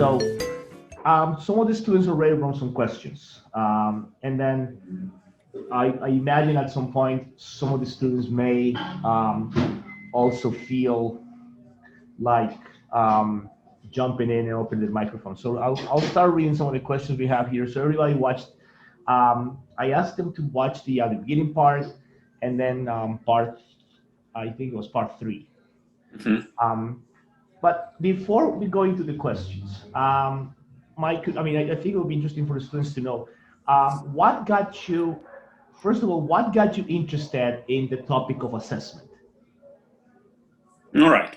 So some of the students already wrote some questions. And then I imagine at some point, some of the students may also feel like jumping in and opening the microphone. So I'll start reading some of the questions we have here. So everybody watched. I asked them to watch the beginning part, and then I think it was part 3. Mm-hmm. But before we go into the questions, I think it would be interesting for the students to know what got you, first of all, what got you interested in the topic of assessment? All right.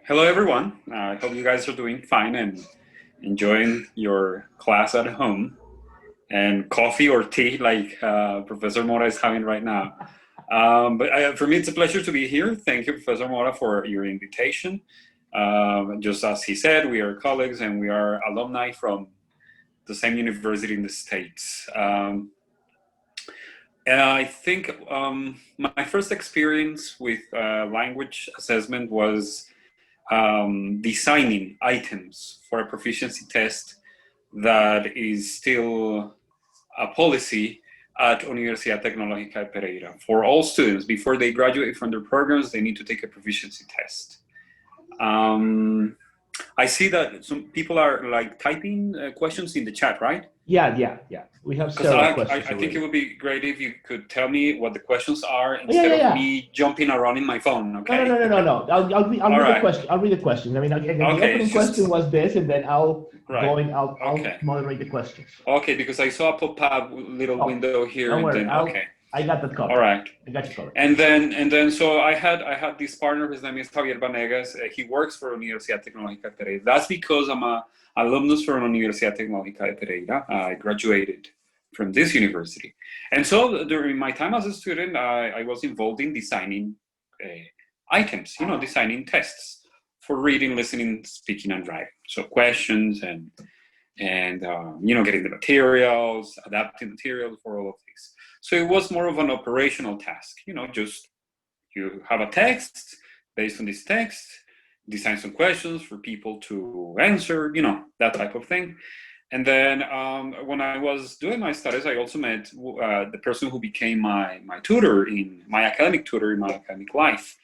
Hello, everyone. I hope you guys are doing fine and enjoying your class at home and coffee or tea like Professor Mora is having right now. But for me, it's a pleasure to be here. Thank you, Professor Mora, for your invitation. Just as he said, we are colleagues and we are alumni from the same university in the States. And I think my first experience with language assessment was designing items for a proficiency test that is still a policy at Universidad Tecnológica de Pereira. For all students, before they graduate from their programs, they need to take a proficiency test. I see that some people are like typing questions in the chat, right? Yeah. We have several questions. I think it would be great if you could tell me what the questions are instead of me jumping around in my phone. Okay. No. I'll read the question. I'll read the questions. I mean, the opening question was this, and then I'll moderate the questions. Okay, because I saw a pop-up little window here. Don't worry. I got that covered. All right. I got you covered. And then so I had this partner. His name is Javier Vanegas. He works for Universidad Tecnológica de Pereira. That's because I'm a alumnus from Universidad Tecnológica de Pereira. I graduated from this university. And so during my time as a student, I was involved in designing items, designing tests for reading, listening, speaking, and writing. So questions and getting the materials, adapting materials for all of these. So it was more of an operational task, just you have a text, based on this text, design some questions for people to answer, that type of thing. And then when I was doing my studies, I also met the person who became my academic tutor in my academic life.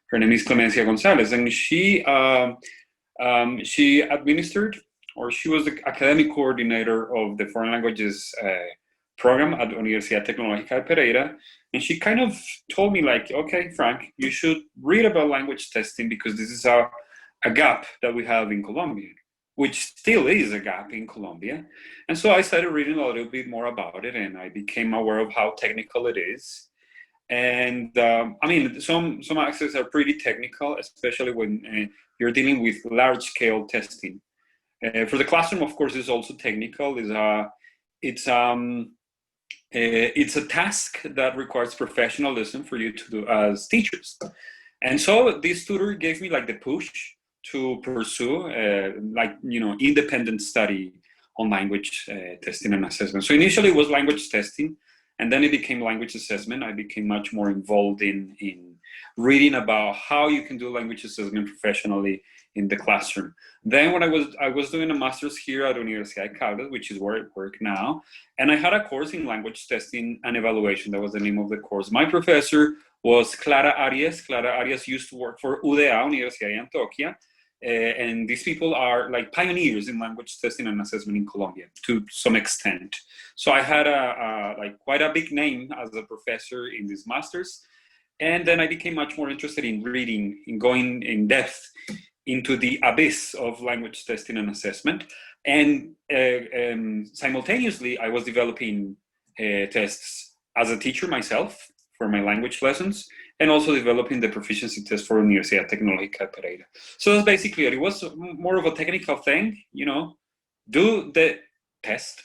Her name is Clemencia Gonzalez, and she administered, or she was the academic coordinator of the foreign languages program at Universidad Tecnológica de Pereira. And she kind of told me like, okay, Frank, you should read about language testing because this is a gap that we have in Colombia, which still is a gap in Colombia. And so I started reading a little bit more about it, and I became aware of how technical it is. And some aspects are pretty technical, especially when you're dealing with large-scale testing. For the classroom, of course, is also technical. It's a task that requires professionalism for you to do as teachers. And so this tutor gave me like the push to pursue independent study on language testing and assessment. So initially it was language testing, and then it became language assessment. I became much more involved in reading about how you can do language assessment professionally in the classroom. Then when I was doing a master's here at Universidad, Caldas, which is where I work now, and I had a course in language testing and evaluation. That was the name of the course. My professor was Clara Arias. Clara Arias used to work for UDA, Universidad de Antioquia, and these people are like pioneers in language testing and assessment in Colombia to some extent. So I had quite a big name as a professor in this master's, and then I became much more interested in reading, in going in depth into the abyss of language testing and assessment. And simultaneously, I was developing tests as a teacher myself for my language lessons, and also developing the proficiency test for Universidad Tecnológica de Pereira. So that's basically it. It was more of a technical thing, do the test,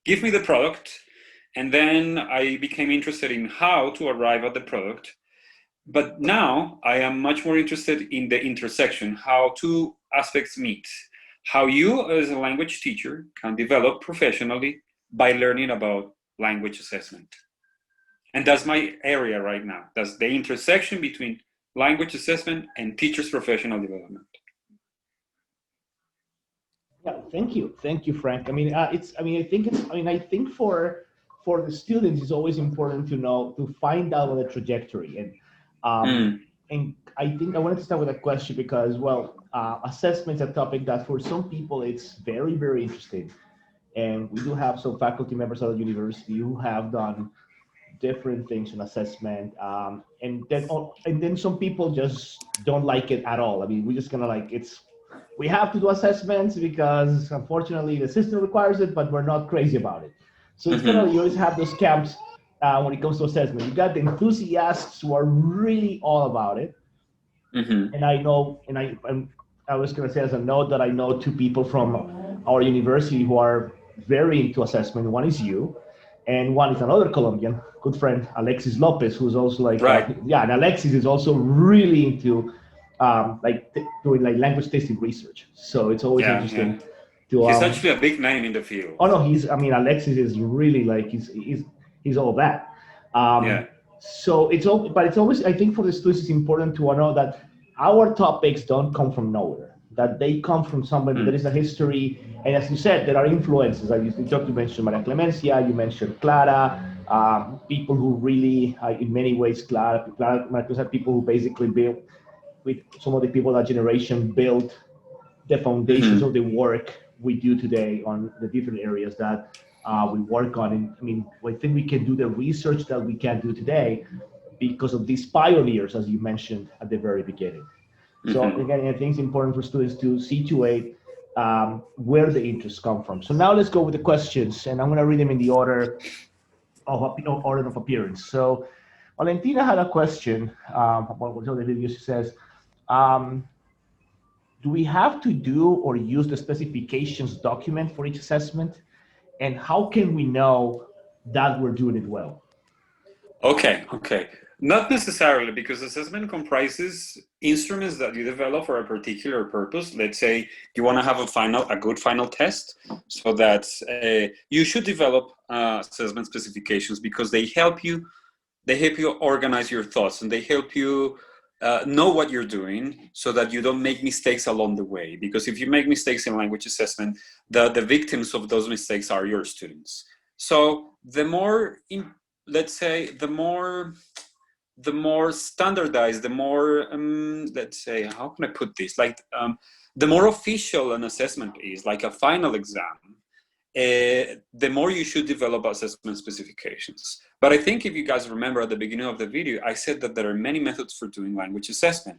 give me the product, and then I became interested in how to arrive at the product. But now I am much more interested in the intersection, how two aspects meet, how you as a language teacher can develop professionally by learning about language assessment. And that's my area right now. That's the intersection between language assessment and teachers' professional development. Yeah, thank you, Frank. I mean, I think for the students, it's always important to know to find out the trajectory, um, Mm, and I think I wanted to start with a question because, well, assessment is a topic that for some people it's very very interesting, and we do have some faculty members at the university who have done different things in assessment, and then some people just don't like it at all. I mean, we're just gonna like it's we have to do assessments because unfortunately the system requires it, but we're not crazy about it. So it's kind mhm, of you always have those camps when it comes to assessment. You got the enthusiasts who are really all about it, mhm. and I know, I was going to say as a note that I know two people from our university who are very into assessment. One is you, and one is another Colombian good friend, Alexis Lopez, who's also like, Right. yeah, and Alexis is also really into doing like language testing research. So it's always Yeah, yeah. interesting to He's actually a big name in the oh field. no, I mean, Alexis is really like he's all that. Yeah. So it's all, but it's always I think for the students it's important to know that our topics don't come from nowhere. That they come from somebody. There Mm, is a history, and as you said, there are influences. Like you mentioned Maria Clemencia, you mentioned Clara, people who really, in many ways, Maria Clemencia, people who basically built with some of the people that generation built the foundations mhm, of the work we do today on the different areas that we work on. And I mean, I think we can do the research that we can do today because of these pioneers, as you mentioned at the very beginning. So mhm. again, I think it's important for students to situate where the interests come from. So now let's go with the questions, and I'm going to read them in the order of appearance. So Valentina had a question about one of the videos. She says, um, do we have to do or use the specifications document for each assessment? And how can we know that we're doing it well? Okay, okay. Not necessarily, because assessment comprises instruments that you develop for a particular purpose. Let's say you want to have a good final test, so that you should develop assessment specifications because they help you organize your thoughts, and they help you know what you're doing so that you don't make mistakes along the way. Because if you make mistakes in language assessment, the victims of those mistakes are your students. So let's say, the more standardized, the more, let's say, how can I put this? Like, the more official an assessment is, like a final exam, the more you should develop assessment specifications. But I think if you guys remember at the beginning of the video, I said that there are many methods for doing language assessment.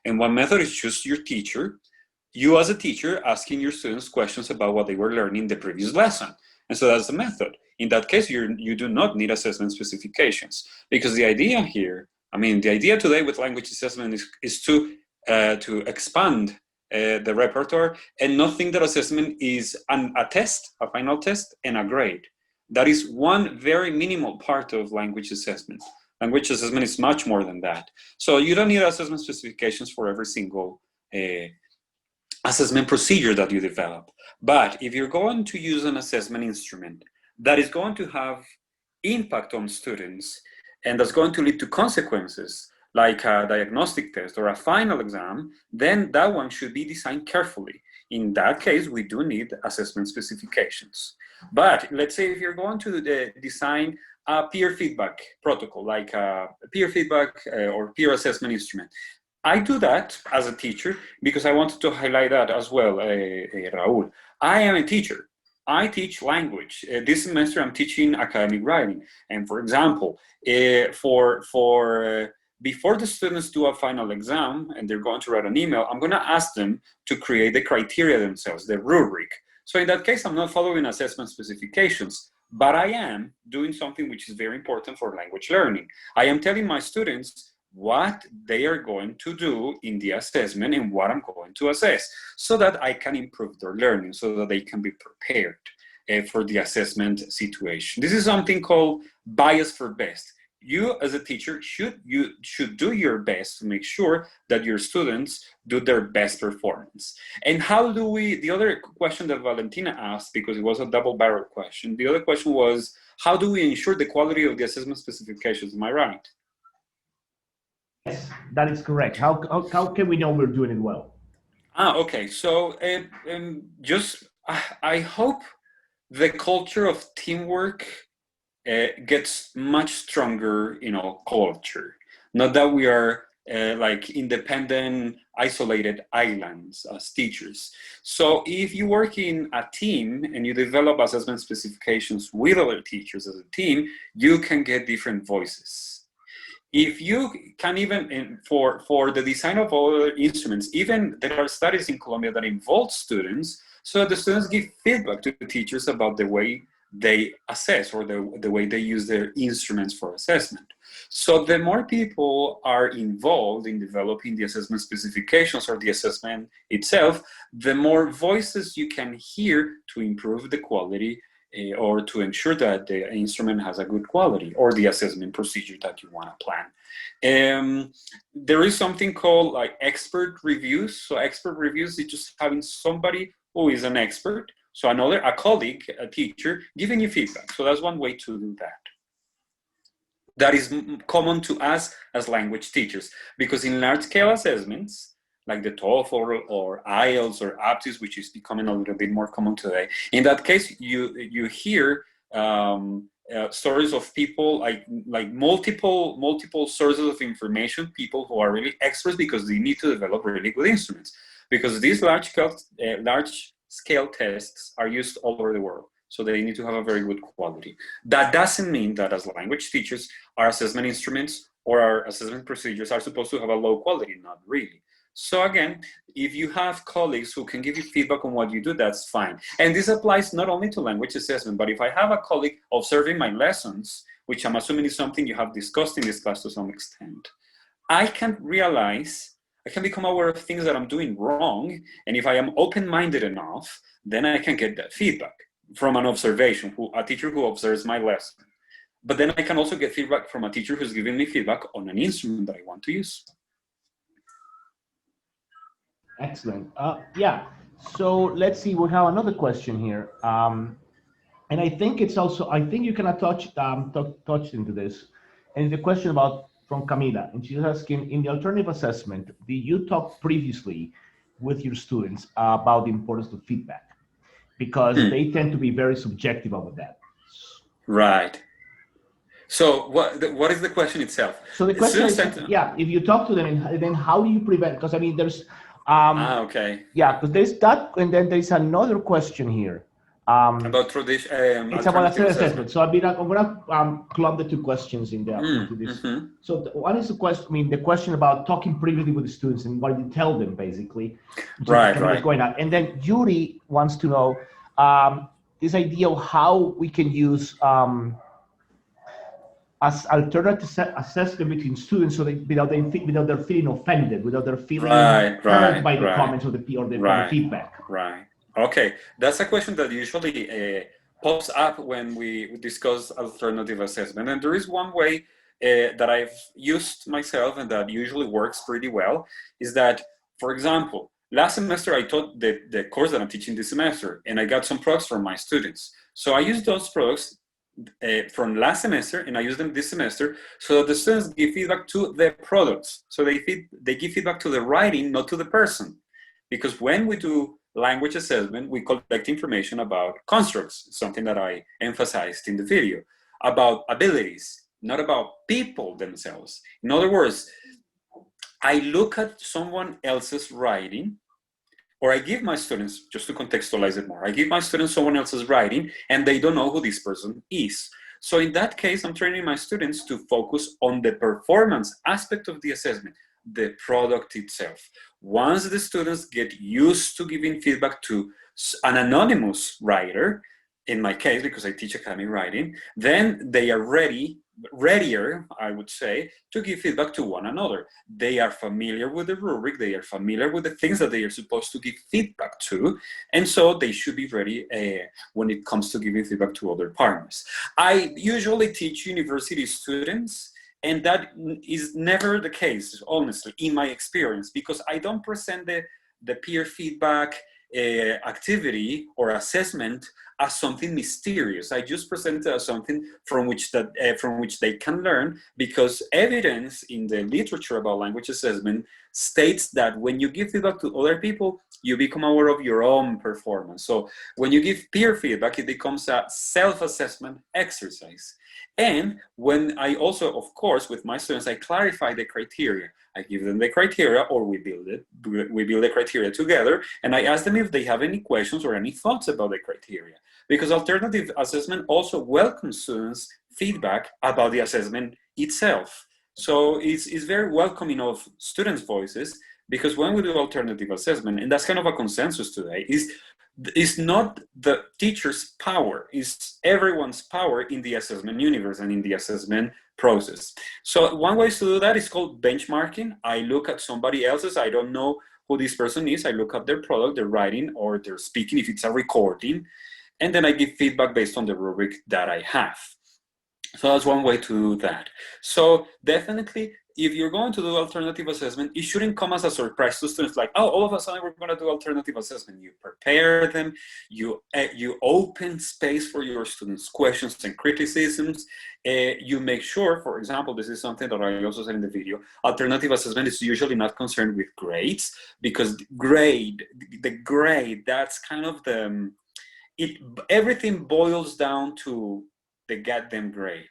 And one method is just you as a teacher asking your students questions about what they were learning in the previous lesson. And so that's the method. In that case, you do not need assessment specifications, because the idea here, the idea today with language assessment is to expand the repertoire, and not think that assessment is a test, a final test, and a grade. That is one very minimal part of language assessment. Language assessment is much more than that. So you don't need assessment specifications for every single assessment procedure that you develop. But if you're going to use an assessment instrument that is going to have impact on students, and that's going to lead to consequences, like a diagnostic test or a final exam, then that one should be designed carefully. In that case, we do need assessment specifications. But let's say if you're going to design a peer feedback protocol, like a peer feedback or peer assessment instrument, I do that as a teacher because I wanted to highlight that as well, Raul. I am a teacher. I teach language. This semester I'm teaching academic writing. And for example, before the students do a final exam and they're going to write an email, I'm going to ask them to create the criteria themselves, the rubric. So in that case, I'm not following assessment specifications, but I am doing something which is very important for language learning. I am telling my students what they are going to do in the assessment and what I'm going to assess, so that I can improve their learning, so that they can be prepared for the assessment situation. This is something called bias for best. You as a teacher should do your best to make sure that your students do their best performance. And how do we, the other question that Valentina asked, because it was a double-barrel question, the other question was, how do we ensure the quality of the assessment specifications? Am I right? Yes, that is correct. How can we know we're doing it well? Okay. So just I hope the culture of teamwork gets much stronger in our culture. Not that we are like independent, isolated islands as teachers. So if you work in a team and you develop assessment specifications with other teachers as a team, you can get different voices. If you can even, for the design of other instruments, even there are studies in Colombia that involve students, so the students give feedback to the teachers about the way they assess or the way they use their instruments for assessment. So the more people are involved in developing the assessment specifications or the assessment itself, the more voices you can hear to improve the quality or to ensure that the instrument has a good quality or the assessment procedure that you want to plan. There is something called like expert reviews. So expert reviews is just having somebody who is an expert, so a colleague, a teacher, giving you feedback. So that's one way to do that. That is common to us as language teachers, because in large-scale assessments, like the TOEFL or IELTS or APTIS, which is becoming a little bit more common today, in that case, you hear stories of people like multiple sources of information, people who are really experts because they need to develop really good instruments. Because these large-scale tests are used all over the world. So they need to have a very good quality. That doesn't mean that as language teachers, our assessment instruments or our assessment procedures are supposed to have a low quality, not really. So again, if you have colleagues who can give you feedback on what you do, that's fine. And this applies not only to language assessment, but if I have a colleague observing my lessons, which I'm assuming is something you have discussed in this class to some extent, I can become aware of things that I'm doing wrong. And if I am open-minded enough, then I can get that feedback from an observation, a teacher who observes my lesson. But then I can also get feedback from a teacher who's giving me feedback on an instrument that I want to use. Excellent. Yeah. So let's see. We have another question here, and I think it's also. I think you can touch into this, and the question from Camila, and she's asking: in the alternative assessment, did you talk previously with your students about the importance of feedback? Because they tend to be very subjective about that. Right. So what is the question itself? So the question is, yeah, if you talk to them, then how do you prevent? Because I mean, there's okay. Yeah, because there's that, and then there's another question here. About tradition. It's about assessment. So I'm gonna clump the two questions in there into this. So one is the question. I mean, the question about talking previously with the students and what you tell them, basically. Right. What's going on, and then Yuri wants to know this idea of how we can use as alternative assessment between students, so without their feeling offended, without their feeling hurt by the comments or the feedback. Right. Okay, that's a question that usually pops up when we discuss alternative assessment, and there is one way that I've used myself and that usually works pretty well. Is that, for example, last semester I taught the course that I'm teaching this semester, and I got some products from my students. So I used those products from last semester, and I use them this semester, so that the students give feedback to the products. So they give feedback to the writing, not to the person. Because when we do language assessment, we collect information about constructs, something that I emphasized in the video, about abilities, not about people themselves. In other words, I look at someone else's writing, or I give my students, just to contextualize it more, I give my students someone else's writing and they don't know who this person is. So in that case, I'm training my students to focus on the performance aspect of the assessment, the product itself. Once the students get used to giving feedback to an anonymous writer, in my case, because I teach academic writing, then they are readier, I would say, to give feedback to one another. They are familiar with the rubric, they are familiar with the things that they are supposed to give feedback to, and so they should be ready when it comes to giving feedback to other partners. I usually teach university students, and that is never the case, honestly, in my experience, because I don't present the peer feedback activity or assessment as something mysterious. I just present it as something from which they can learn, because evidence in the literature about language assessment states that when you give feedback to other people, you become aware of your own performance. So when you give peer feedback, it becomes a self-assessment exercise. And when I also, of course, with my students, I clarify the criteria. I give them the criteria, or we build the criteria together, and I ask them if they have any questions or any thoughts about the criteria. Because alternative assessment also welcomes students' feedback about the assessment itself. So it's very welcoming of students' voices, because when we do alternative assessment, and that's kind of a consensus today, is not the teacher's power, it's everyone's power in the assessment universe and in the assessment process. So one way to do that is called benchmarking. I look at somebody else's, I don't know who this person is, I look at their product, their writing, or their speaking if it's a recording, and then I give feedback based on the rubric that I have. So that's one way to do that. So definitely, if you're going to do alternative assessment, it shouldn't come as a surprise to students, like, oh, all of a sudden we're going to do alternative assessment. You prepare them, you open space for your students' questions and criticisms. You make sure, for example, this is something that I also said in the video, alternative assessment is usually not concerned with grades, because the grade, that's kind of everything boils down to the goddamn grade.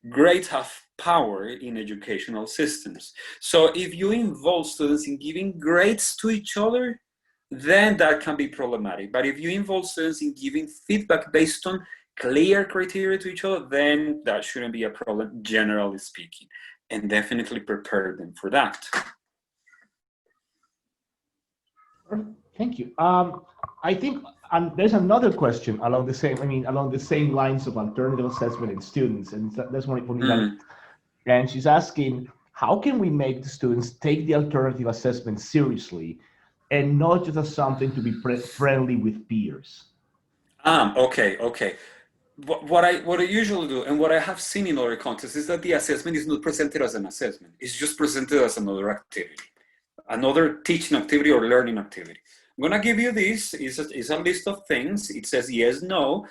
Grades have power in educational systems. So if you involve students in giving grades to each other, then that can be problematic. But if you involve students in giving feedback based on clear criteria to each other, then that shouldn't be a problem, generally speaking. And definitely prepare them for that. Thank you. I think there's another question along the same lines of alternative assessment in students, and that's one for me. And she's asking, how can we make the students take the alternative assessment seriously, and not just as something to be friendly with peers? Okay. What I usually do, and what I have seen in other contexts, is that the assessment is not presented as an assessment. It's just presented as another activity, another teaching activity or learning activity. I'm gonna give you this, is a list of things. It says yes, no,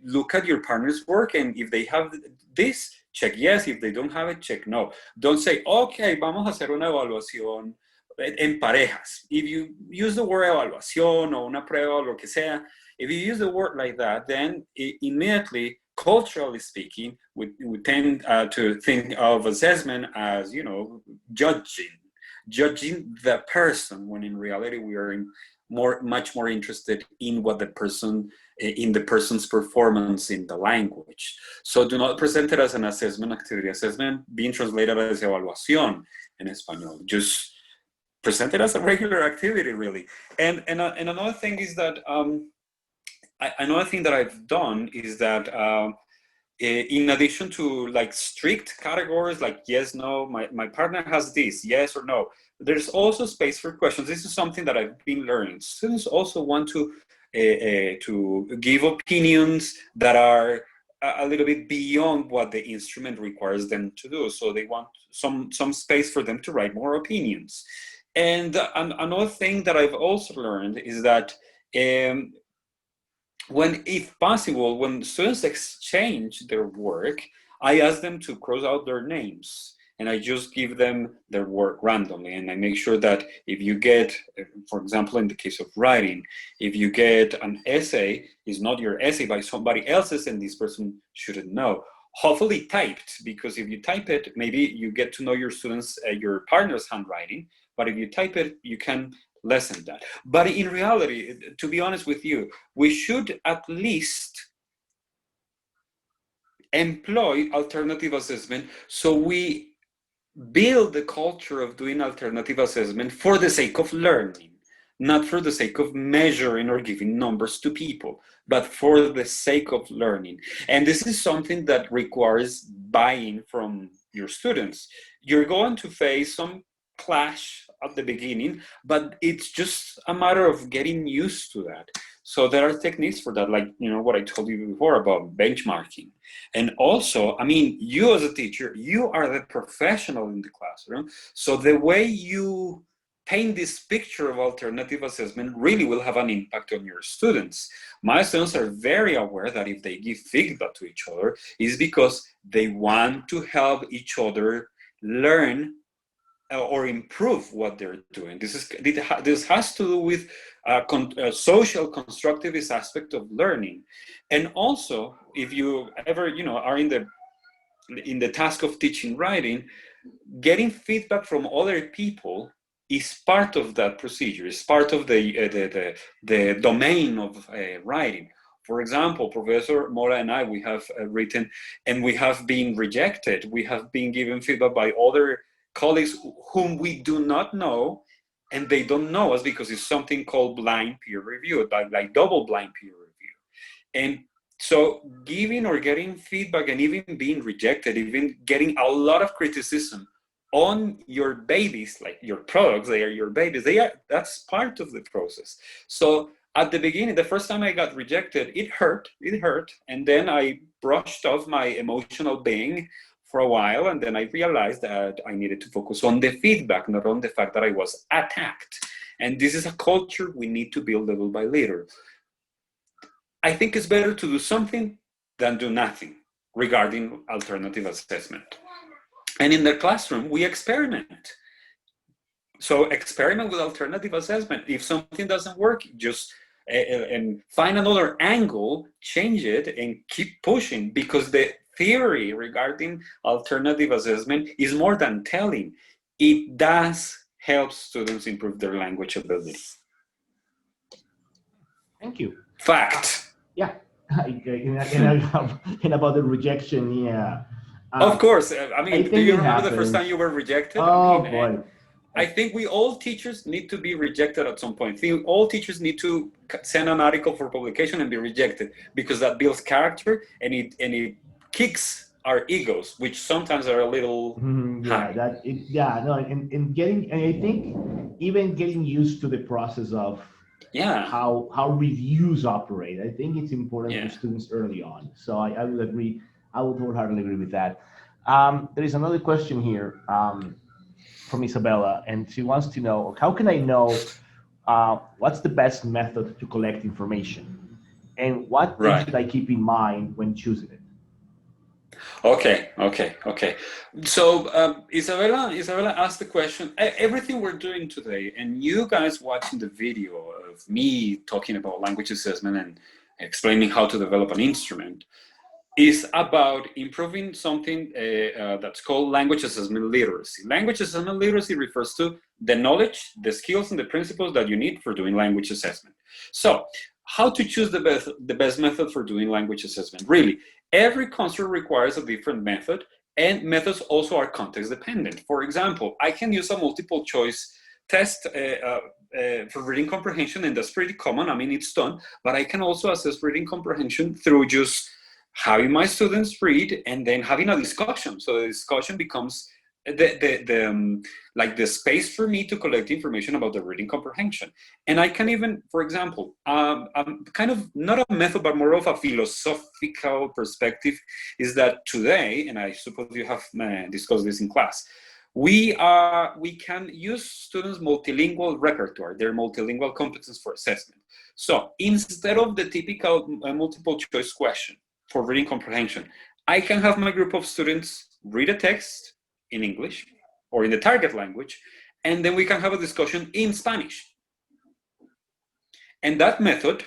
look at your partner's work, and if they have this, check yes. If they don't have it, check no. Don't say, okay, vamos a hacer una evaluación en parejas. If you use the word evaluación o una prueba o lo que sea, if you use the word like that, then immediately, culturally speaking, we tend to think of assessment as, judging the person, when in reality we are much more interested in what the person, in the person's performance in the language. So do not present it as an assessment activity. Assessment being translated as evaluación in español. Just present it as a regular activity, really. And another thing is that another thing that I've done is that in addition to like strict categories like yes, no, my partner has this, yes or no, there's also space for questions. This is something that I've been learning. Students also want to give opinions that are a little bit beyond what the instrument requires them to do. So they want some space for them to write more opinions. And another thing that I've also learned is that if possible, when students exchange their work, I ask them to cross out their names, and I just give them their work randomly. And I make sure that if you get, for example, in the case of writing, if you get an essay, it's not your essay by somebody else's, and this person shouldn't know. Hopefully typed, because if you type it, maybe you get to know your students, your partner's handwriting, but if you type it, you can lessen that. But in reality, to be honest with you, we should at least employ alternative assessment, so we build the culture of doing alternative assessment for the sake of learning, not for the sake of measuring or giving numbers to people, but for the sake of learning. And this is something that requires buy-in from your students. You're going to face some clash at the beginning, but it's just a matter of getting used to that. So there are techniques for that, like what I told you before about benchmarking. And also, I mean, you as a teacher, you are the professional in the classroom. So the way you paint this picture of alternative assessment really will have an impact on your students. My students are very aware that if they give feedback to each other, it's because they want to help each other learn or improve what they're doing. This has to do with a social constructivist aspect of learning. And also, if you ever, are in the task of teaching writing, getting feedback from other people is part of that procedure. It's part of the domain of writing. For example, Professor Mora and I, we have written and we have been rejected. We have been given feedback by other colleagues whom we do not know, and they don't know us because it's something called blind peer review, like double blind peer review. And so giving or getting feedback and even being rejected, even getting a lot of criticism on your babies, like your products, they are your babies, that's part of the process. So at the beginning, the first time I got rejected, it hurt, and then I brushed off my emotional being for a while, and then I realized that I needed to focus on the feedback, not on the fact that I was attacked. And this is a culture we need to build little by little. I think it's better to do something than do nothing regarding alternative assessment. And in the classroom, we experiment. So experiment with alternative assessment. If something doesn't work, just and find another angle, change it, and keep pushing, because the theory regarding alternative assessment is more than telling. It does help students improve their language ability. Thank you. Fact. Yeah. And about the rejection, yeah. Of course. I mean, do you remember the first time you were rejected? Oh, boy. I think all teachers need to be rejected at some point. I think all teachers need to send an article for publication and be rejected, because that builds character and it kicks our egos, which sometimes are a little high. And I think even getting used to the process of how reviews operate. I think it's important for students early on. So I would agree. I would wholeheartedly agree with that. There is another question here from Isabella, and she wants to know, how can I know what's the best method to collect information, and what things should I keep in mind when choosing it? Okay. So Isabella asked the question, everything we're doing today, and you guys watching the video of me talking about language assessment and explaining how to develop an instrument, is about improving something that's called language assessment literacy. Language assessment literacy refers to the knowledge, the skills, and the principles that you need for doing language assessment. So how to choose the best method for doing language assessment? Really, every construct requires a different method, and methods also are context dependent. For example, I can use a multiple choice test for reading comprehension, and that's pretty common. I mean, it's done, but I can also assess reading comprehension through just having my students read and then having a discussion. So the discussion becomes like the space for me to collect information about the reading comprehension. And I can even, for example, I'm kind of not a method, but more of a philosophical perspective, is that today, and I suppose you have discussed this in class, we can use students' multilingual repertoire, their multilingual competence for assessment. So instead of the typical multiple choice question for reading comprehension, I can have my group of students read a text in English or in the target language, and then we can have a discussion in Spanish. And that method,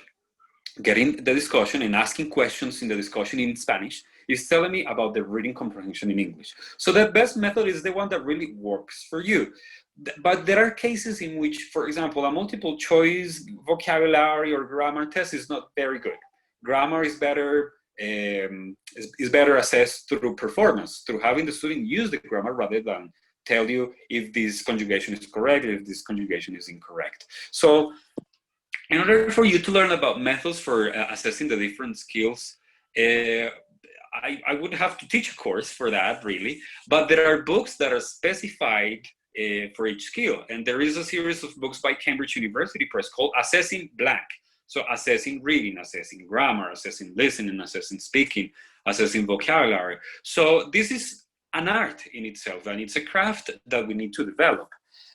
getting the discussion and asking questions in the discussion in Spanish, is telling me about the reading comprehension in English. So the best method is the one that really works for you. But there are cases in which, for example, a multiple choice vocabulary or grammar test is not very good. Grammar is better assessed through performance, through having the student use the grammar rather than tell you if this conjugation is correct, if this conjugation is incorrect. So in order for you to learn about methods for assessing the different skills, I would have to teach a course for that, really, but there are books that are specified for each skill. And there is a series of books by Cambridge University Press called Assessing Blank. So assessing reading, assessing grammar, assessing listening, assessing speaking, assessing vocabulary. So this is an art in itself, and it's a craft that we need to develop.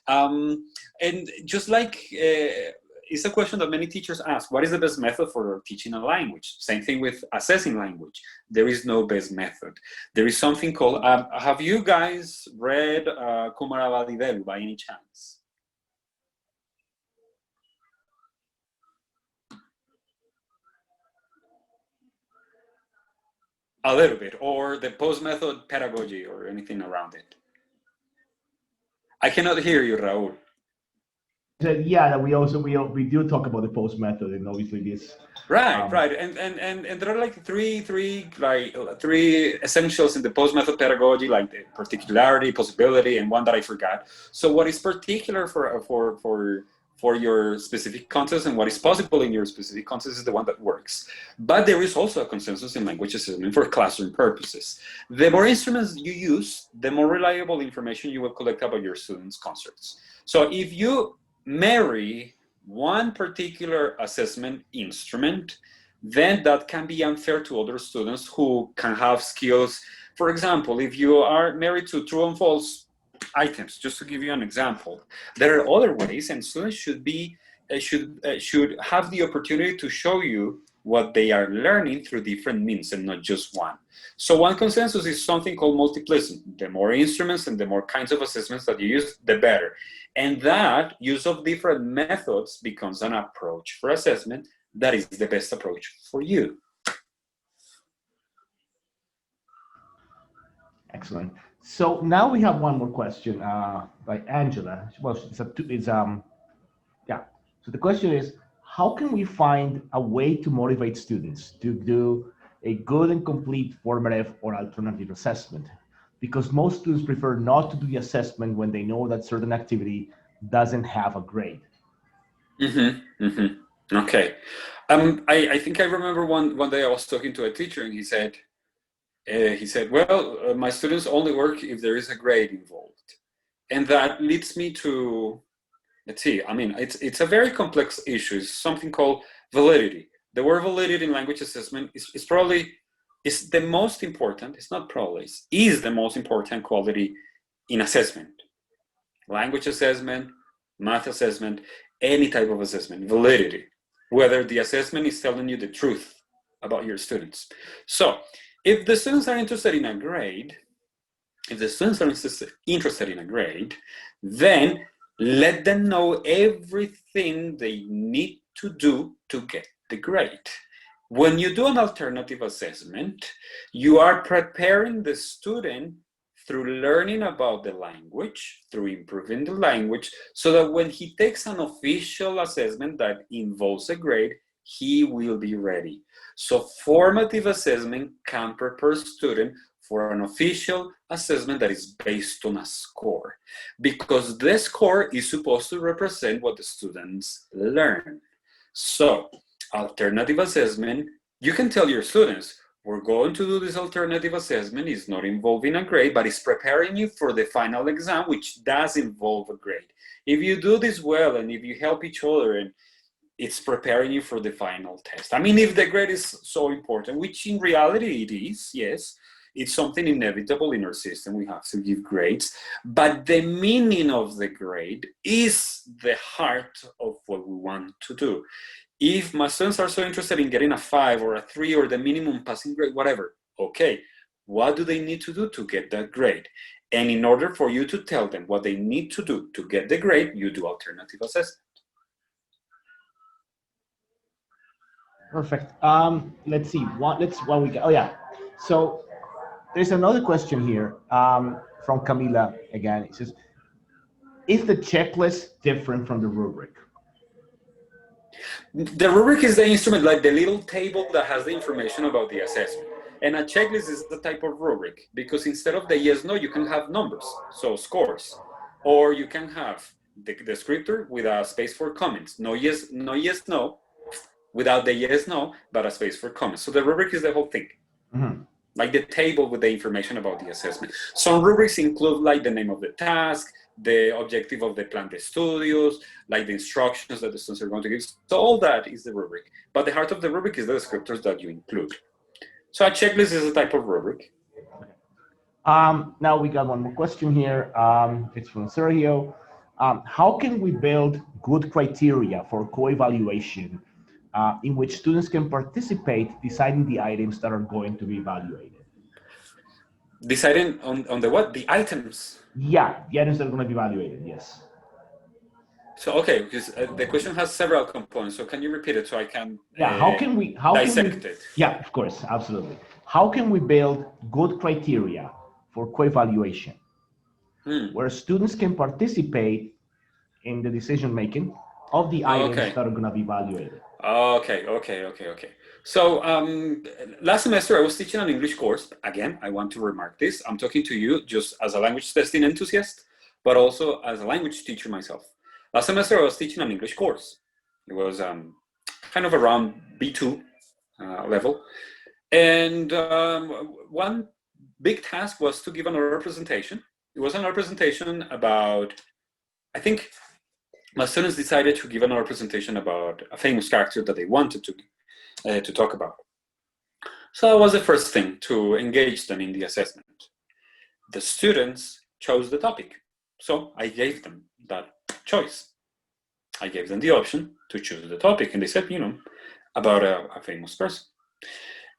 And just like it's a question that many teachers ask, what is the best method for teaching a language? Same thing with assessing language. There is no best method. There is something called, have you guys read Kumarabadidelu by any chance? A little bit, or the post-method pedagogy or anything around it. I cannot hear you, Raul. Yeah, that we do talk about the post method, and obviously this. Right, right, and there are like three essentials in the post method pedagogy, like the particularity, possibility, and one that I forgot. So what is particular for your specific context and what is possible in your specific context is the one that works. But there is also a consensus in language assessment for classroom purposes. The more instruments you use, the more reliable information you will collect about your students' concepts. So if you marry one particular assessment instrument, then that can be unfair to other students who can have skills. For example, if you are married to true and false items, just to give you an example, there are other ways, and students should have the opportunity to show you what they are learning through different means and not just one. So one consensus is something called multiplicity. The more instruments and the more kinds of assessments that you use, the better. And that use of different methods becomes an approach for assessment that is the best approach for you. Excellent. So now we have one more question by Angela. Well, yeah. So the question is, how can we find a way to motivate students to do a good and complete formative or alternative assessment? Because most students prefer not to do the assessment when they know that certain activity doesn't have a grade. Okay. I think I remember one day I was talking to a teacher and he said, well, my students only work if there is a grade involved. And that leads me to, let's see, I mean, it's a very complex issue. It's something called validity. The word validity in language assessment is probably, is the most important, it's not probably, is the most important quality in assessment. Language assessment, math assessment, any type of assessment, validity. Whether the assessment is telling you the truth about your students. So, if the students are interested in a grade, then let them know everything they need to do to get the grade. When you do an alternative assessment, you are preparing the student through learning about the language, through improving the language, so that when he takes an official assessment that involves a grade, he will be ready. So formative assessment can prepare student for an official assessment that is based on a score, because the score is supposed to represent what the students learn. So alternative assessment, you can tell your students, we're going to do this alternative assessment. It's not involving a grade, but it's preparing you for the final exam, which does involve a grade. If you do this well, and if you help each other, and it's preparing you for the final test. I mean, if the grade is so important, which in reality it is, yes, it's something inevitable in our system. We have to give grades, but the meaning of the grade is the heart of what we want to do. If my students are so interested in getting a 5 or a 3 or the minimum passing grade, whatever, okay, what do they need to do to get that grade? And in order for you to tell them what they need to do to get the grade, you do alternative assessment. Perfect. Let's see. What we got? Oh yeah. So there's another question here from Camila again. It says, is the checklist different from the rubric? The rubric is the instrument, like the little table that has the information about the assessment. And a checklist is the type of rubric, because instead of the yes, no, you can have numbers, so scores. Or you can have the descriptor with a space for comments. No, yes, no, without the yes, no, but a space for comments. So the rubric is the whole thing. Like the table with the information about the assessment. Some rubrics include like the name of the task, the objective of the plan de estudios, like the instructions that the students are going to give. So all that is the rubric. But the heart of the rubric is the descriptors that you include. So a checklist is a type of rubric. Now we got one more question here. It's from Sergio. how can we build good criteria for co-evaluation in which students can participate deciding the items that are going to be evaluated? Deciding on the what? The items. Yeah, the items that are going to be evaluated, yes. So, okay, because the question has several components. So can you repeat it so I can Yeah, dissect it? yeah, of course, absolutely. How can we build good criteria for co-evaluation where students can participate in the decision making of the items that are going to be evaluated? Okay. So last semester I was teaching an English course. Again, I want to remark this. I'm talking to you just as a language testing enthusiast, but also as a language teacher myself. Last semester I was teaching an English course. It was kind of around B2 level. And one big task was to give an oral presentation. It was an oral presentation about, I think, my students decided to give another presentation about a famous character that they wanted to talk about. So that was the first thing, to engage them in the assessment. The students chose the topic, so I gave them that choice. I gave them the option to choose the topic, and they said, about a famous person.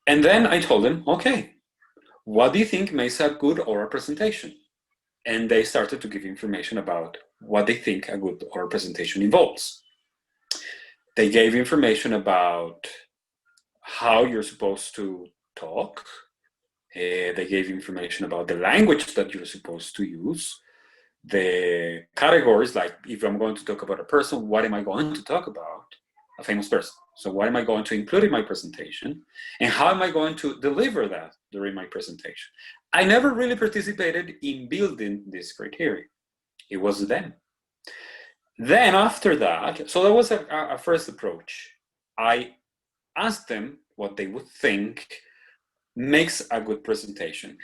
And then I told them, okay, what do you think makes a good oral presentation? And they started to give information about what they think a good oral presentation involves. They gave information about how you're supposed to talk. They gave information about the language that you're supposed to use. The categories, like if I'm going to talk about a person, what am I going to talk about? A famous person. So what am I going to include in my presentation? And how am I going to deliver that during my presentation? I never really participated in building this criteria. It was them. Then after that, so that was a first approach. I asked them what they would think makes a good presentation.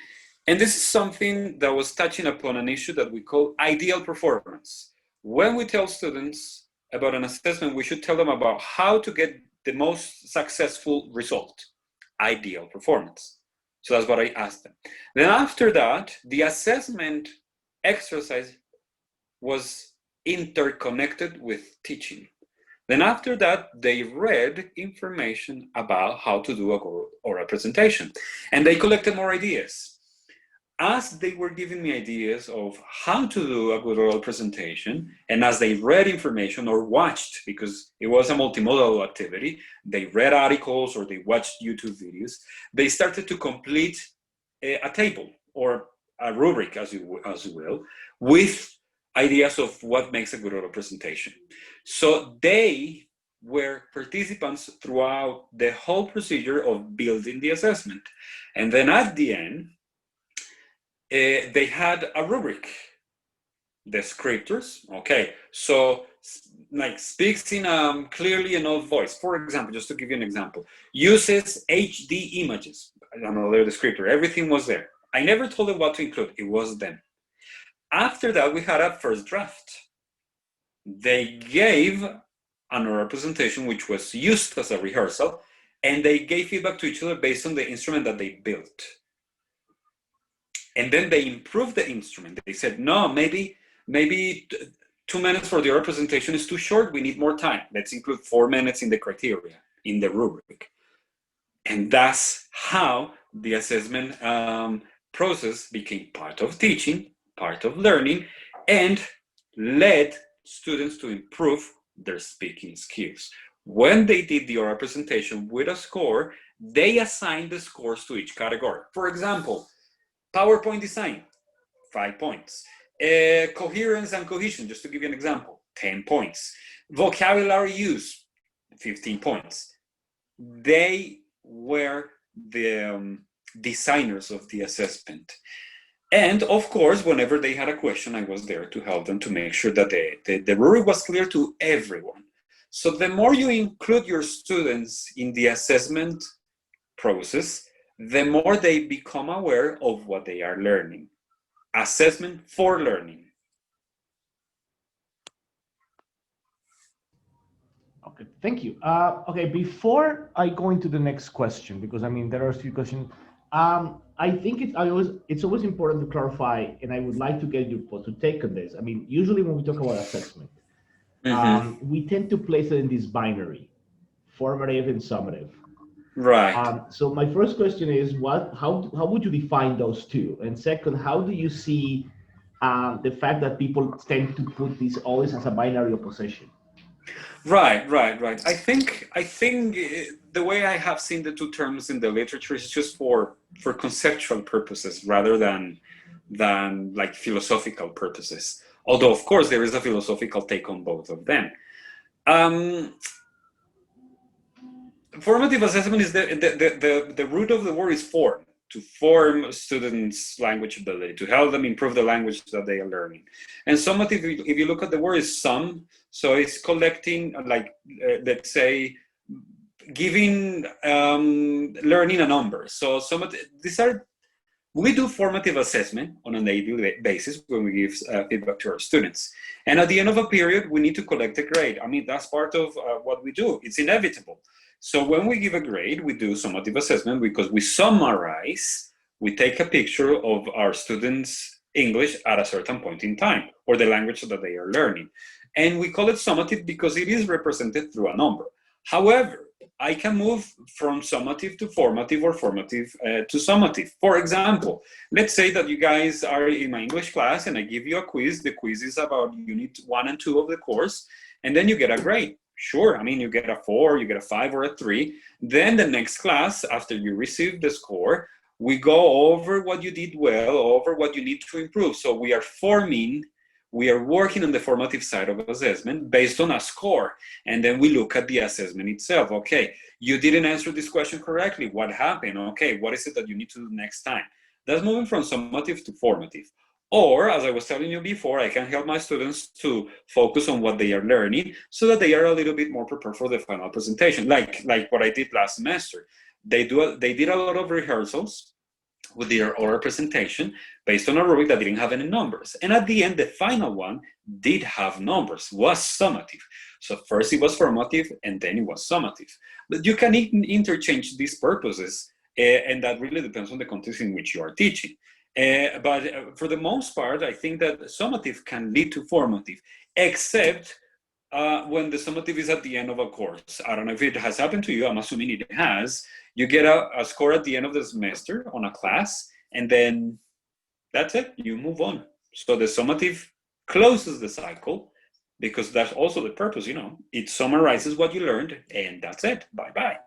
And this is something that was touching upon an issue that we call ideal performance. When we tell students about an assessment, we should tell them about how to get the most successful result, ideal performance. So that's what I asked them. Then after that, the assessment exercise was interconnected with teaching. Then after that, they read information about how to do a good oral presentation, and they collected more ideas. As they were giving me ideas of how to do a good oral presentation, and as they read information or watched, because it was a multimodal activity, they read articles or they watched YouTube videos, they started to complete a table or a rubric, as you will, with ideas of what makes a good oral presentation. So they were participants throughout the whole procedure of building the assessment. And then at the end, they had a rubric. Descriptors, okay. So like speaks in clearly enough voice. For example, just to give you an example, uses HD images, another descriptor. Everything was there. I never told them what to include. It was them. After that, we had a first draft. They gave an oral presentation, which was used as a rehearsal, and they gave feedback to each other based on the instrument that they built. And then they improved the instrument. They said, no, maybe 2 minutes for the oral presentation is too short. We need more time. Let's include 4 minutes in the criteria, in the rubric. And that's how the assessment process became part of teaching, part of learning, and led students to improve their speaking skills. When they did the oral presentation with a score, they assigned the scores to each category. For example, PowerPoint design, 5 points. Coherence and cohesion, just to give you an example, 10 points. Vocabulary use, 15 points. They were the designers of the assessment. And of course, whenever they had a question, I was there to help them to make sure that the rubric was clear to everyone. So the more you include your students in the assessment process, the more they become aware of what they are learning. Assessment for learning. Okay, thank you. Okay, before I go into the next question, because I mean, there are a few questions. I think it's always important to clarify, and I would like to get your take on this. I mean, usually when we talk about assessment, Mm-hmm. we tend to place it in this binary, formative and summative. Right. So my first question is, how would you define those two? And second, how do you see the fact that people tend to put this always as a binary opposition? Right. I think the way I have seen the two terms in the literature is just for conceptual purposes rather than like philosophical purposes. Although of course there is a philosophical take on both of them. Um, Formative assessment is the root of the word is form, to form students' language ability, to help them improve the language that they are learning. And summative, if you look at the word, is sum, so it's collecting, like, let's say, giving learning a number. So these are, we do formative assessment on a daily basis when we give feedback to our students. And at the end of a period, we need to collect a grade. I mean, that's part of what we do. It's inevitable. So when we give a grade, we do summative assessment because we summarize, we take a picture of our students' English at a certain point in time, or the language that they are learning. And we call it summative because it is represented through a number. However, I can move from summative to formative or formative to summative. For example, let's say that you guys are in my English class and I give you a quiz. The quiz is about unit 1 and 2 of the course, and then you get a grade. Sure, I mean, you get a 4, you get a 5 or a 3. Then the next class, after you receive the score, we go over what you did well, over what you need to improve. So we are working on the formative side of assessment based on a score. And then we look at the assessment itself. Okay, you didn't answer this question correctly. What happened? Okay, what is it that you need to do next time? That's moving from summative to formative. Or, as I was telling you before, I can help my students to focus on what they are learning so that they are a little bit more prepared for the final presentation. Like what I did last semester. They did a lot of rehearsals with their oral presentation based on a rubric that didn't have any numbers. And at the end, the final one did have numbers, was summative. So first it was formative and then it was summative. But you can interchange these purposes, and that really depends on the context in which you are teaching. But for the most part, I think that summative can lead to formative, except when the summative is at the end of a course. I don't know if it has happened to you, I'm assuming it has. You get a score at the end of the semester on a class, and then that's it, you move on. So the summative closes the cycle, because that's also the purpose, it summarizes what you learned, and that's it, bye-bye.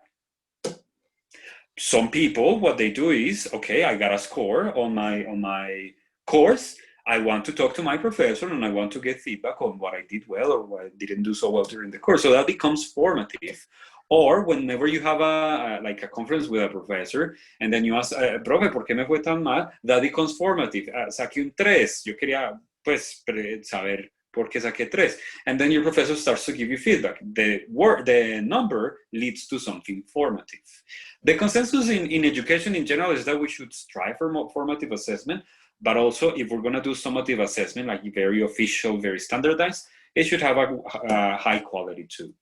Some people, what they do is, okay, I got a score on my course, I want to talk to my professor and I want to get feedback on what I did well or what I didn't do so well during the course. So that becomes formative. Or whenever you have a conference with a professor and then you ask, profe, ¿por qué me fue tan mal? That becomes formative. Saqué un 3. Yo quería, pues, saber por qué saqué 3. And then your professor starts to give you feedback. The number leads to something formative. The consensus in education in general is that we should strive for more formative assessment. But also, if we're going to do summative assessment, like very official, very standardized, it should have a high quality too.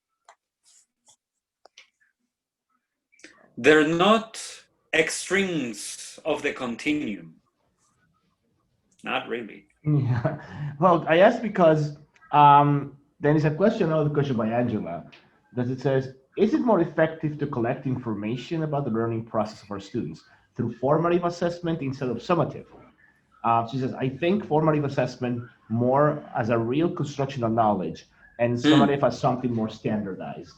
They're not extremes of the continuum. Not really. Yeah. Well, I asked because there is another question by Angela, that it says, is it more effective to collect information about the learning process of our students through formative assessment instead of summative? She says, I think formative assessment more as a real construction of knowledge and summative as something more standardized.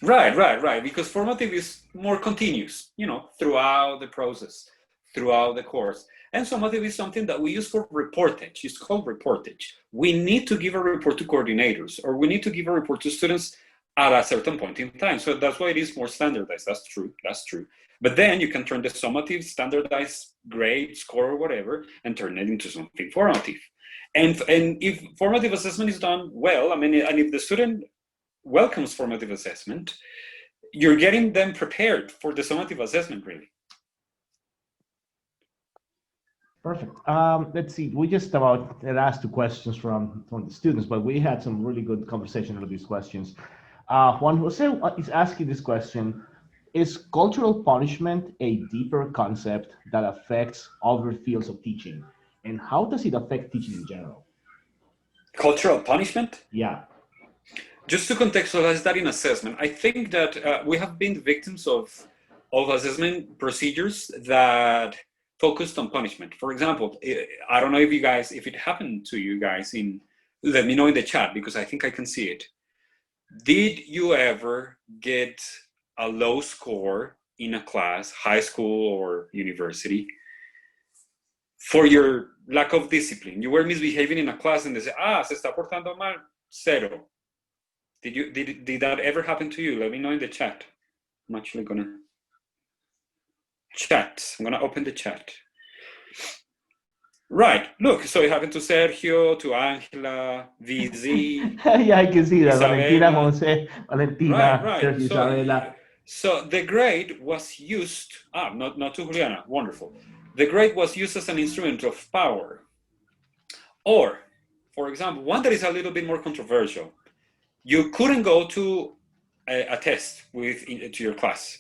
Right. Because formative is more continuous, throughout the process, throughout the course. And summative is something that we use for reportage. It's called reportage. We need to give a report to coordinators, or we need to give a report to students at a certain point in time. So that's why it is more standardized. That's true. But then you can turn the summative, standardized grade, score, or whatever, and turn it into something formative. And if formative assessment is done well, and if the student welcomes formative assessment, you're getting them prepared for the summative assessment, really. Perfect. Let's see. We just about asked 2 questions from the students, but we had some really good conversation about these questions. Juan Jose is asking this question. Is cultural punishment a deeper concept that affects other fields of teaching? And how does it affect teaching in general? Cultural punishment? Yeah. Just to contextualize that in assessment, I think that we have been victims of assessment procedures that focused on punishment. For example, I don't know if you guys, if it happened to you guys let me know in the chat because I think I can see it. Did you ever get a low score in a class, high school or university, for your lack of discipline? You were misbehaving in a class and they say, se está portando mal, 0. Did that ever happen to you? Let me know in the chat. I'm actually gonna chat. I'm gonna open the chat. Right, look, so it happened to Sergio, to Angela, VZ. Yeah, I can see that. Isabella. Valentina, Jose, Valentina, Right. Sergio, Isabella. So the grade was used, not to Juliana, wonderful. The grade was used as an instrument of power. Or, for example, one that is a little bit more controversial. You couldn't go to a test to your class.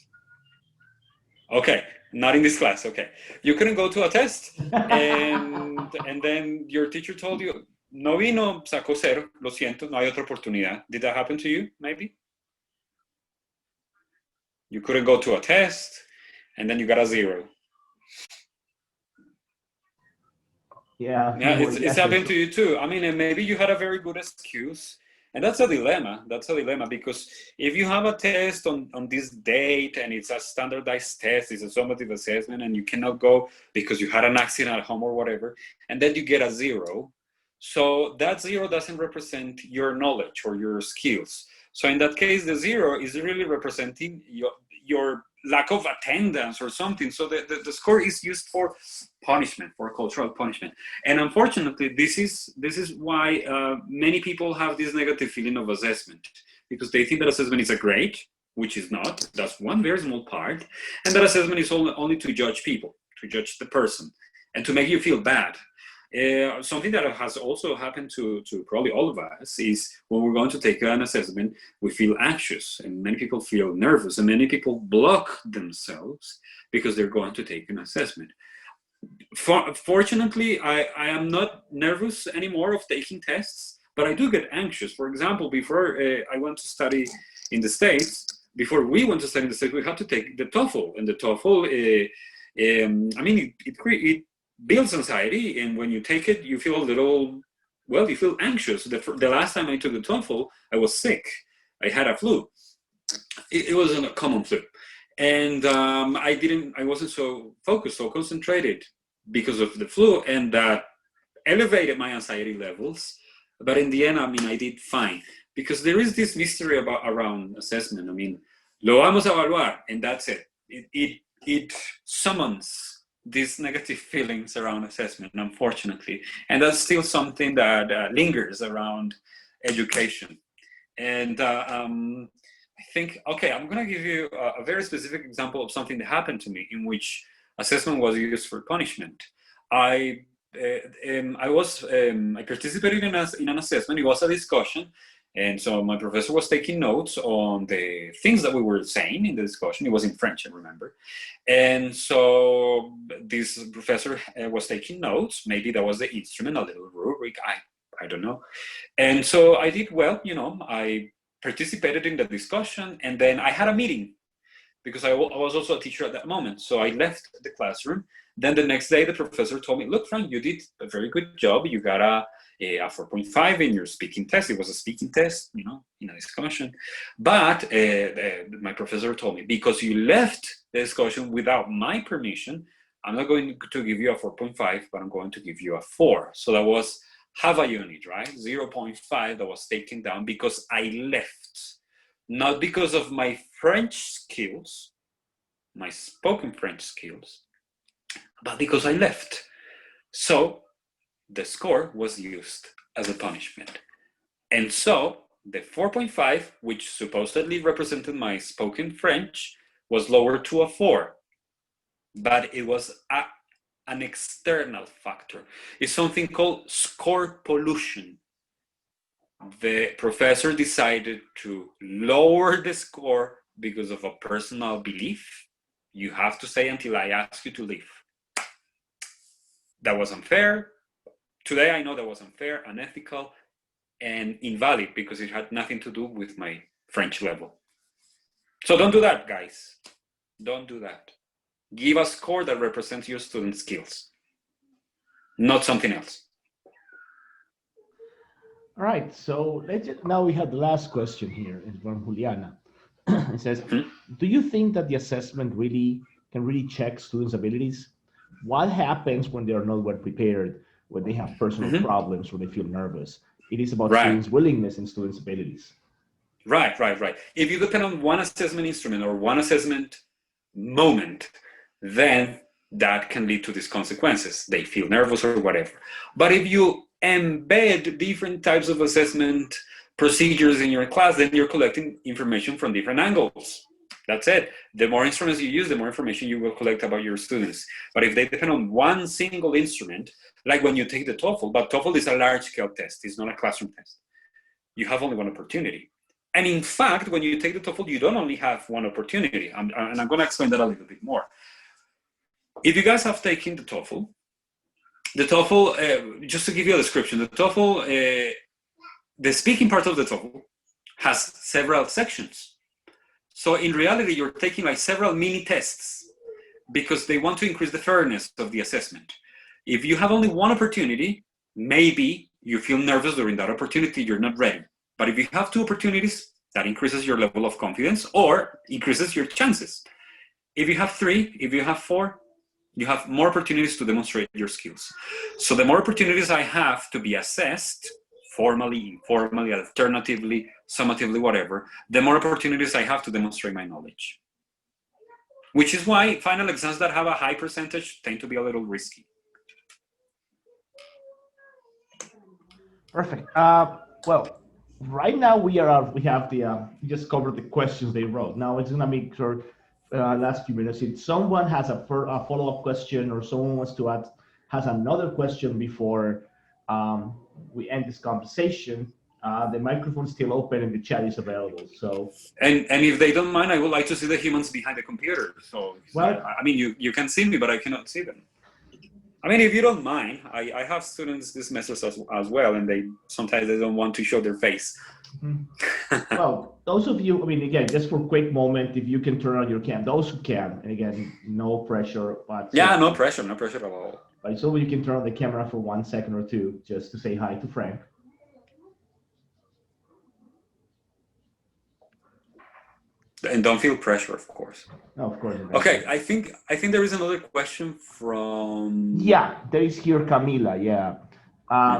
Okay, not in this class, okay. You couldn't go to a test and then your teacher told you, no vino, sacó 0, lo siento, no hay otra oportunidad. Did that happen to you, maybe? You couldn't go to a test and then you got a 0. Yeah, it's happened to you too. I mean, and maybe you had a very good excuse. And that's a dilemma. That's a dilemma because if you have a test on this date and it's a standardized test, it's a summative assessment, and you cannot go because you had an accident at home or whatever, and then you get a 0. So that 0 doesn't represent your knowledge or your skills. So in that case, the 0 is really representing your lack of attendance or something. So the score is used for punishment, for cultural punishment. And unfortunately, this is why many people have this negative feeling of assessment, because they think that assessment is a grade, which is not. That's one very small part. And that assessment is only to judge people, to judge the person, and to make you feel bad. Something that has also happened to probably all of us is when we're going to take an assessment, we feel anxious, and many people feel nervous, and many people block themselves because they're going to take an assessment. Fortunately, I am not nervous anymore of taking tests, but I do get anxious. For example, before I went to study in the States, before we went to study in the States, we had to take the TOEFL, and the TOEFL, I mean, it builds anxiety, and when you take it, you feel a little, well, you feel anxious. The last time I took the TOEFL, I was sick. I had a flu. It wasn't a common flu. And I wasn't so focused, so concentrated because of the flu, and that elevated my anxiety levels. But in the end, I mean, I did fine, because there is this mystery around assessment. I mean, lo vamos a evaluar, and that's it. It summons these negative feelings around assessment, unfortunately, and that's still something that lingers around education. And I think, okay, I'm going to give you a very specific example of something that happened to me in which assessment was used for punishment. I participated in an assessment. It was a discussion. And so my professor was taking notes on the things that we were saying in the discussion. It was in French, I remember. And so this professor was taking notes. Maybe that was the instrument, a little rubric, I don't know. And so I did well, you know, I participated in the discussion, and then I had a meeting because I was also a teacher at that moment. So I left the classroom. Then the next day, the professor told me, look, Frank, you did a very good job. You got a 4.5 in your speaking test. It was a speaking test, you know, in a discussion. But my professor told me, because you left the discussion without my permission, I'm not going to give you a 4.5, but I'm going to give you a 4. So that was half a unit, right? 0.5 that was taken down because I left. Not because of my French skills, my spoken French skills, but because I left. So the score was used as a punishment. And so the 4.5, which supposedly represented my spoken French, was lowered to a 4. But it was an external factor. It's something called score pollution. The professor decided to lower the score because of a personal belief, you have to stay until I ask you to leave. That was unfair. Today I know that was unfair, unethical, and invalid because it had nothing to do with my French level. So don't do that, guys. Don't do that. Give a score that represents your student skills, not something else. All right, so now we have the last question here. It's from Juliana. It says, do you think that the assessment can really check students' abilities? What happens when they are not well prepared, when they have personal problems, when they feel nervous? It is about students' willingness and students' abilities. Right. If you depend on one assessment instrument or one assessment moment, then that can lead to these consequences. They feel nervous or whatever. But if you embed different types of assessment procedures in your class, then you're collecting information from different angles. That's it. The more instruments you use, the more information you will collect about your students. But if they depend on one single instrument, like when you take the TOEFL, but TOEFL is a large-scale test. It's not a classroom test. You have only one opportunity. And in fact, when you take the TOEFL, you don't only have one opportunity. And I'm going to explain that a little bit more. If you guys have taken the TOEFL, just to give you a description, the TOEFL, the speaking part of the TOEFL has several sections. So in reality, you're taking like several mini tests because they want to increase the fairness of the assessment. If you have only one opportunity, maybe you feel nervous during that opportunity, you're not ready. But if you have two opportunities, that increases your level of confidence or increases your chances. If you have three, if you have four, you have more opportunities to demonstrate your skills. So the more opportunities I have to be assessed, formally, informally, alternatively, summatively, whatever, the more opportunities I have to demonstrate my knowledge. Which is why final exams that have a high percentage tend to be a little risky. Perfect. Well, right now we just covered the questions they wrote. Now it's gonna make sure last few minutes. If someone has a follow-up question or someone wants to has another question before we end this conversation, the microphone is still open and the chat is available. So and if they don't mind, I would like to see the humans behind the computer. So well, I mean, you can see me, but I cannot see them. I mean, if you don't mind, I have students this semester as well, and sometimes they don't want to show their face. Well, those of you, I mean, again, just for a quick moment, if you can turn on your cam, those who can, and again, no pressure. But yeah, no pressure at all. Right, so you can turn on the camera for 1 second or two, just to say hi to Frank. And don't feel pressure, of course. No, of course. Okay, I think there is another question from. Yeah, there is here Camila. Yeah,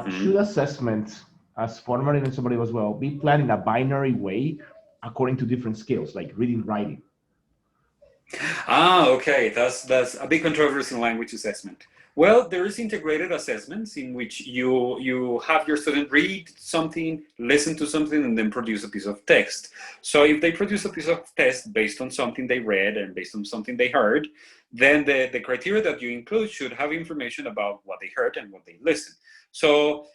should assessments, as formative and summative as well, be planned in a binary way according to different skills, like reading, writing? Okay, that's a big controversy in language assessment. Well, there is integrated assessments in which you have your student read something, listen to something, and then produce a piece of text. So if they produce a piece of text based on something they read and based on something they heard, then the criteria that you include should have information about what they heard and what they listened. So,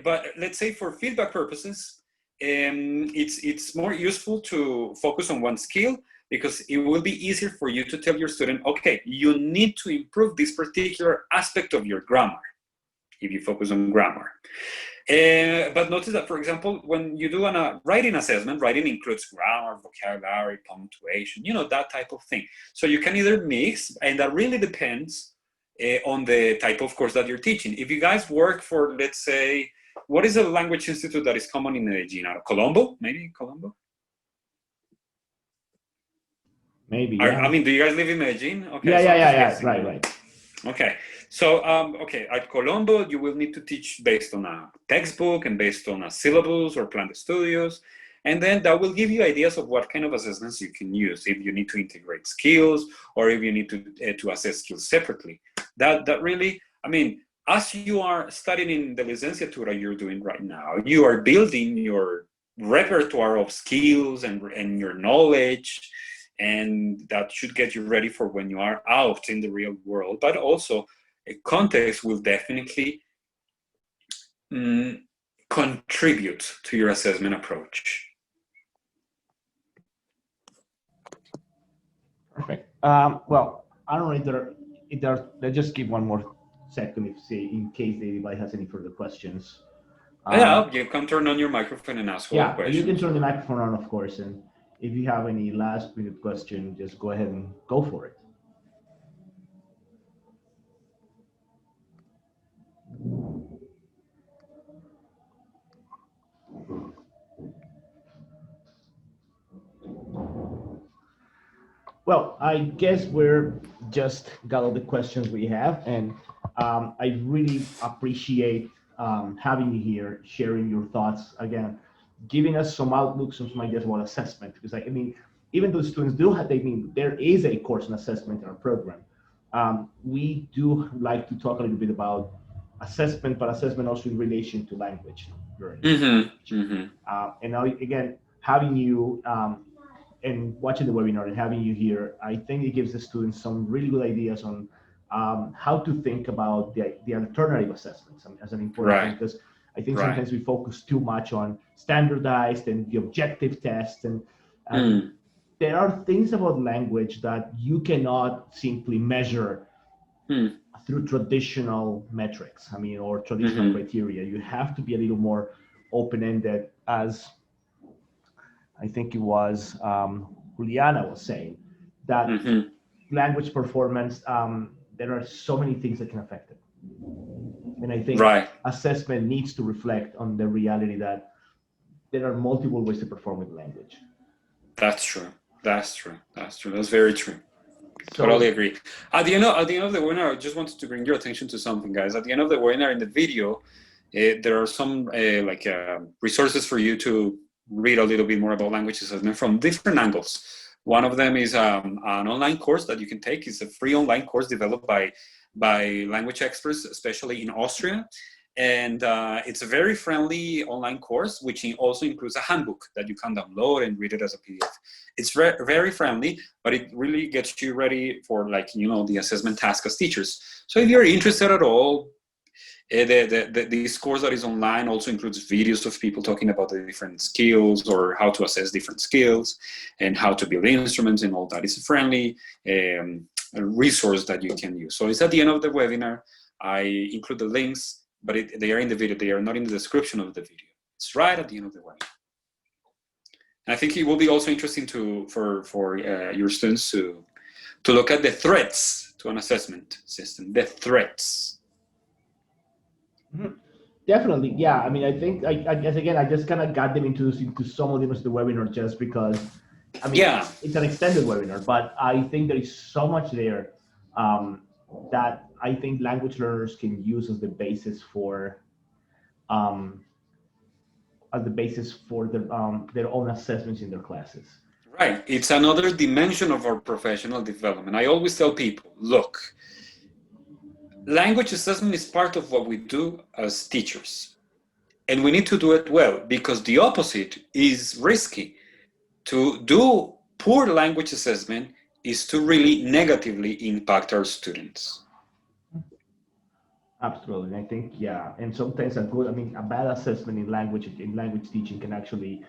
but let's say for feedback purposes, it's more useful to focus on one skill, because it will be easier for you to tell your student, okay, you need to improve this particular aspect of your grammar, if you focus on grammar. But notice that, for example, when you do a writing assessment, writing includes grammar, vocabulary, punctuation, that type of thing. So you can either mix, and that really depends on the type of course that you're teaching. If you guys work for, let's say, what is a language institute that is common in Medellin? Colombo, maybe Colombo? Maybe. Yeah. I mean, do you guys live in Medellin? Okay. Yeah. Right. Okay. So, okay, at Colombo, you will need to teach based on a textbook and based on a syllabus or plan de estudios. And then that will give you ideas of what kind of assessments you can use, if you need to integrate skills or if you need to assess skills separately. That really, I mean, as you are studying in the licenciatura you're doing right now, you are building your repertoire of skills and your knowledge. And that should get you ready for when you are out in the real world. But also, context will definitely contribute to your assessment approach. Perfect. Well, I don't know if there, let's just give one more second if say in case anybody has any further questions. Yeah, you can turn on your microphone and ask all the Yeah, you can questions. turn the microphone on, of course, and if you have any last minute question, just go ahead and go for it. Well, I guess we're just got all the questions we have, and I really appreciate having you here, sharing your thoughts again, giving us some outlooks and some ideas about assessment. Because I mean, even though students do have, they mean there is a course in assessment in our program. We do like to talk a little bit about assessment, but assessment also in relation to language learning. Mm-hmm. Mm-hmm. And now, again, having you and watching the webinar and having you here, I think it gives the students some really good ideas on how to think about the alternative assessments as an important thing, Right. because I think Right. sometimes we focus too much on standardized and the objective tests, and there are things about language that you cannot simply measure through traditional metrics, I mean, or traditional Mm-hmm. criteria. You have to be a little more open-ended, as I think it was Juliana was saying, that Mm-hmm. language performance, there are so many things that can affect it. And I think Right. assessment needs to reflect on the reality that there are multiple ways to perform with language. That's true. That's true. That's true. That's very true. So, Totally agree. At the end of the webinar, I just wanted to bring your attention to something, guys. At the end of the webinar, in the video, there are some resources for you to read a little bit more about language assessment from different angles. One of them is an online course that you can take. It's a free online course developed by language experts, especially in Austria. And it's a very friendly online course, which also includes a handbook that you can download and read it as a PDF. It's very friendly, but it really gets you ready for, like, the assessment task as teachers. So if you're interested at all, this course that is online also includes videos of people talking about the different skills or how to assess different skills and how to build instruments and all that. It's a friendly resource that you can use. So it's at the end of the webinar. I include the links, but they are in the video. They are not in the description of the video. It's right at the end of the webinar. And I think it will be also interesting for your students to look at the threats to an assessment system. The threats. definitely, yeah. I mean, I think I guess again, I just kind of got them into some of them as the webinar just because. I mean, it's an extended webinar, but I think there is so much there that I think language learners can use as the basis for their own assessments in their classes. Right. It's another dimension of our professional development. I always tell people, look, language assessment is part of what we do as teachers. And we need to do it well, because the opposite is risky. To do poor language assessment is to really negatively impact our students. Absolutely. And I think, yeah, and sometimes a bad assessment in language teaching can actually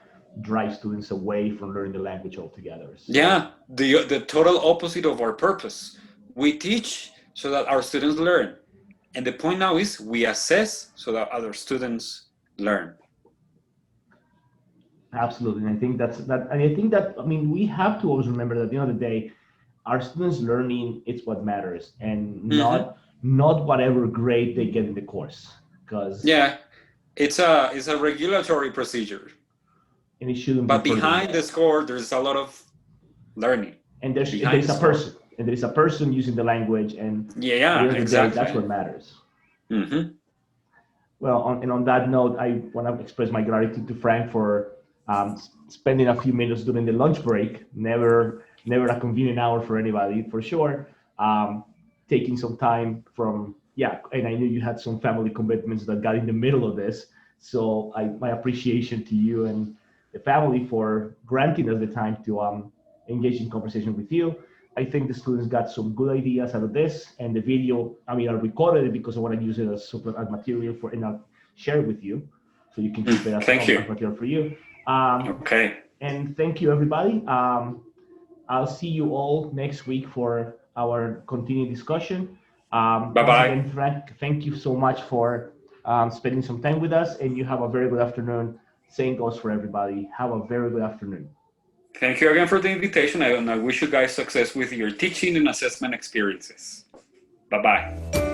drive students away from learning the language altogether. So, yeah, the total opposite of our purpose. We teach so that our students learn. And the point now is we assess so that other students learn. Absolutely. And I think we have to always remember that at the end of the day, our students learning, it's what matters, and not whatever grade they get in the course. Because it's a regulatory procedure. And it shouldn't but behind the score, there's a lot of learning. And there's a person. And there is a person using the language, and at the end of the day, that's what matters. Well, on that note, I want to express my gratitude to Frank for spending a few minutes during the lunch break. Never a convenient hour for anybody, for sure. Taking some time from, and I knew you had some family commitments that got in the middle of this. So my appreciation to you and the family for granting us the time to engage in conversation with you. I think the students got some good ideas out of this, and the video, I recorded it because I want to use it as material and I'll share it with you, so you can keep it as material for you. Okay. And thank you, everybody. I'll see you all next week for our continued discussion. Once Bye-bye. again, Frank, thank you so much for spending some time with us, and you have a very good afternoon. Same goes for everybody. Have a very good afternoon. Thank you again for the invitation, and I wish you guys success with your teaching and assessment experiences. Bye-bye.